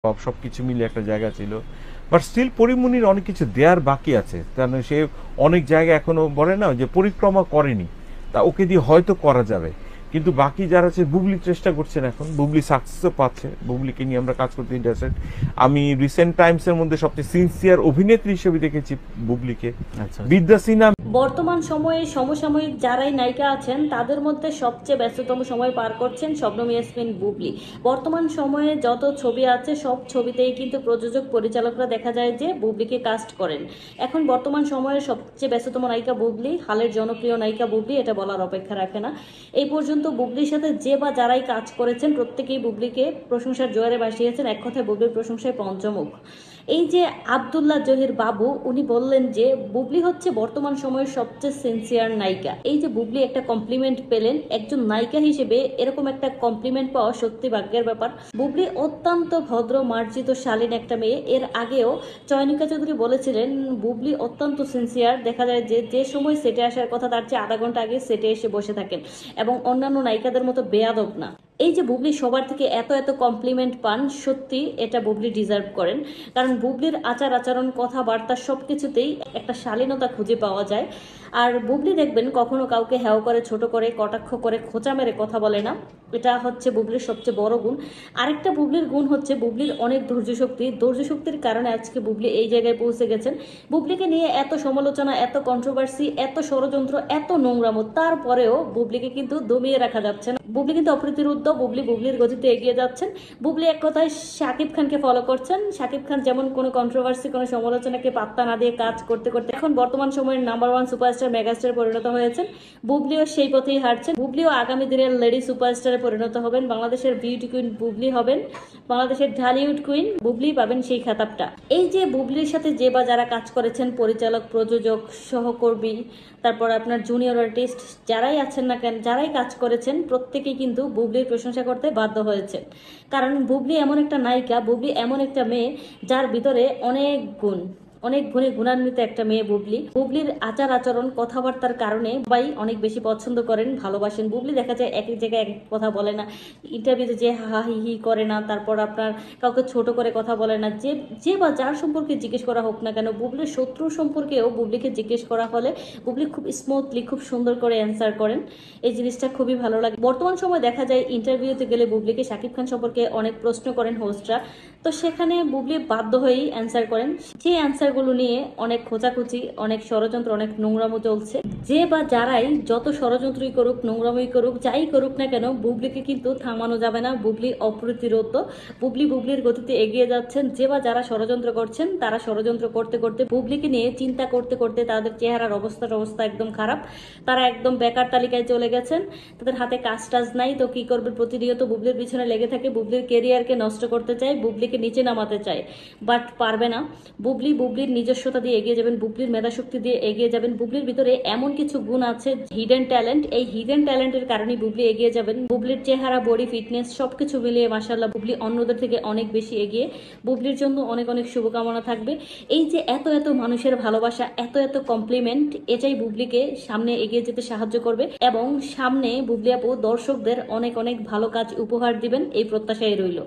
সবকিছু মিলে একটা জায়গা ছিল। বাট স্টিল পরিমনির অনেক কিছু দেয়ার বাকি আছে, কারণ সে অনেক জায়গা এখনো বলে না যে পরিক্রমা করেনি, তা ওকে দিয়ে হয়তো করা যাবে। কিন্তু বাকি যারা আছে, বুবলি চেষ্টা করছেন, এখন বুবলি সাকসেসও পাচ্ছে, বুবলিকে নিয়ে আমরা কাজ করতে ইন্টারেস্টেড। আমি রিসেন্ট টাইমসের মধ্যে সবচেয়ে সিনসিয়ার অভিনেত্রী হিসেবে দেখেছি বুবলিকে। আচ্ছা। বিদ্যা সিনহা বর্তমান সময়ে সমসাময়িক যারাই নায়িকা আছেন তাদের মধ্যে সবচেয়ে ব্যস্ততম সময় পার করছেন শবনম ইয়াসমিন বুবলি। বর্তমান সময়ে যত ছবি আছে সব ছবিতেই কিন্তু প্রযোজক পরিচালকরা দেখা যায় যে বুবলিকে কাস্ট করেন। এখন বর্তমান সময়ের সবচেয়ে ব্যস্ততম নায়িকা বুবলি, হালের জনপ্রিয় নায়িকা বুবলি, এটা বলার অপেক্ষা রাখে না। এই পর্যন্ত বুবলির সাথে যে বা যারাই কাজ করেছেন প্রত্যেকেই বুবলিকে প্রশংসার জোয়ারে ভাসিয়েছেন। এক কথায় বুবলির প্রশংসায় পঞ্চমুখ। এই যে আব্দুল্লাহ জহির বাবু, উনি বললেন যে বুবলি হচ্ছে বর্তমান সময়ের সবচেয়ে সিনসিয়ার নায়িকা। এই যে বুবলি একটা কমপ্লিমেন্ট পেলেন, একজন নায়িকা হিসেবে এরকম একটা কমপ্লিমেন্ট পাওয়া সত্যি ভাগ্যের ব্যাপার। বুবলি অত্যন্ত ভদ্র মার্জিত শালীন একটা মেয়ে। এর আগেও চয়নিকা চৌধুরী বলেছিলেন বুবলি অত্যন্ত সিনসিয়ার। দেখা যায় যে যে সময় সেটে আসার কথা তার চেয়ে আধা ঘন্টা আগে সেটে এসে বসে থাকেন এবং অন্যান্য নায়িকাদের মতো বেয়াদব না। এই যে বুবলি সবার থেকে এত এত কমপ্লিমেন্ট পান, সত্যি এটা বুবলি ডিজার্ভ করেন। কারণ বুবলির আচার আচরণ, কথাবার্তা সবকিছুতেই একটা শালীনতা খুঁজে পাওয়া যায়। আর বুবলি দেখবেন কখনো কাউকে হেও করে, ছোট করে, কটাক্ষ করে, খোঁচা মেরে কথা বলে না। এটা হচ্ছে বুবলির সবচেয়ে বড় গুণ। আরেকটা বুবলির গুণ হচ্ছে বুবলির অনেক ধৈর্য শক্তি। ধৈর্য শক্তির কারণে আজকে বুবলি এই জায়গায় পৌঁছে গেছেন। বুবলিকে নিয়ে এত সমালোচনা, এত কন্ট্রোভার্সি, এত ষড়যন্ত্র, এত নোংরামো, তারপরেও বুবলিকে কিন্তু দমিয়ে রাখা যাচ্ছে না। বুবলি কিন্তু অপ্রতিরোধ্য। বুবলি বুবলির গতিতে এগিয়ে যাচ্ছেন। বুবলি এক কথায় শাকিব খানকে ফলো করছেন। শাকিব খান যেমন কোনো কন্ট্রোভার্সি, কোনো সমালোচনাকে পাত্তা না দিয়ে কাজ করতে করতে এখন বর্তমান সময়ের নাম্বার ওয়ান সুপারস্টার, মেগাস্টার পরিণত হয়েছেন। বুবলিও সেই পথেই হাঁটছেন। বুবলিও আগামী দিনের লেডি সুপারস্টারে পরিণত হবেন। বাংলাদেশের বিউটি কুইন বুবলি হবেন। বাংলাদেশের ঢালিউড কুইন বুবলি পাবেন সেই খেতাবটা। এই যে বুবলির সাথে যে বা যারা কাজ করেছেন, পরিচালক, প্রযোজক, সহকর্মী, তারপর আপনার জুনিয়র আর্টিস্ট, যারাই আছেন না কেন, যারাই কাজ করেছেন প্রত্যেকেই কিন্তু বুবলির প্রশংসা করতে বাধ্য হয়েছে। কারণ বুবলি এমন একটা নায়িকা, বুবলি এমন একটা মেয়ে যার ভিতরে অনেক গুণ, অনেক গুণে গুণান্বিত একটা মেয়ে বুবলি। বুবলির আচার আচরণ, কথাবার্তার কারণে সবাই অনেক বেশি পছন্দ করেন, ভালোবাসেন। বুবলি দেখা যায় এক এক জায়গায় এক এক কথা বলে না, ইন্টারভিউতে যে হা হা হি হি করে না, তারপর আপনার কাউকে ছোট করে কথা বলে না। যে যে বা যার সম্পর্কে জিজ্ঞেস করা হোক না কেন, বুবলির শত্রু সম্পর্কেও বুবলিকে জিজ্ঞেস করা হলে বুবলি খুব স্মুথলি, খুব সুন্দর করে অ্যান্সার করেন। এই জিনিসটা খুবই ভালো লাগে। বর্তমান সময় দেখা যায় ইন্টারভিউতে গেলে বুবলিকে শাকিব খান সম্পর্কে অনেক প্রশ্ন করেন হোস্টরা, তো সেখানে বুবলি বাধ্য হয়েই অ্যান্সার করেন। সেই অ্যান্সারগুলো নিয়ে অনেক খোঁচাখুচি, অনেক ষড়যন্ত্র, অনেক নোংরামো চলছে। যে বা যারাই যত ষড়যন্ত্রই করুক, নোংরামই করুক, যাই করুক না কেন, বুবলিকে কিন্তু থামানো যাবে না। বুবলি অপ্রতিরোধ্য। বুবলি বুবলির গতিতে এগিয়ে যাচ্ছেন। যে বা যারা ষড়যন্ত্র করছেন তারা ষড়যন্ত্র করতে করতে, বুবলিকে নিয়ে চিন্তা করতে করতে তাদের চেহারার অবস্থা একদম খারাপ। তারা একদম বেকার তালিকায় চলে গেছেন। তাদের হাতে কাজ টাজ নাই, তো কি করবে, প্রতিনিয়ত বুবলির পিছনে লেগে থাকে। বুবলির কেরিয়ারকে নষ্ট করতে চায়, বুবলিকে নিচে নামাতে চায়, বাট পারবে না। বুবলি বুবলির নিজস্বতা দিয়ে এগিয়ে যাবেন, বুবলির মেধাশক্তি দিয়ে এগিয়ে যাবেন। বুবলির ভিতরে এমন কিছু গুণ আছে, হিডেন ট্যালেন্ট। এই হিডেন ট্যালেন্টের কারণে বুবলি এগিয়ে যাবেন। বুবলির চেহারা, বডি, ফিটনেস সবকিছু মিলিয়ে মাশাআল্লাহ বুবলি অন্যদের থেকে অনেক বেশি এগিয়ে। বুবলির জন্য অনেক অনেক শুভকামনা থাকবে। এই যে এত এত মানুষের ভালোবাসা, এত এত কমপ্লিমেন্ট, এটাই বুবলিকে সামনে এগিয়ে যেতে সাহায্য করবে এবং সামনে বুবলি আপু দর্শকদের অনেক অনেক ভালো কাজ উপহার দিবেন, এই প্রত্যাশাই রইল।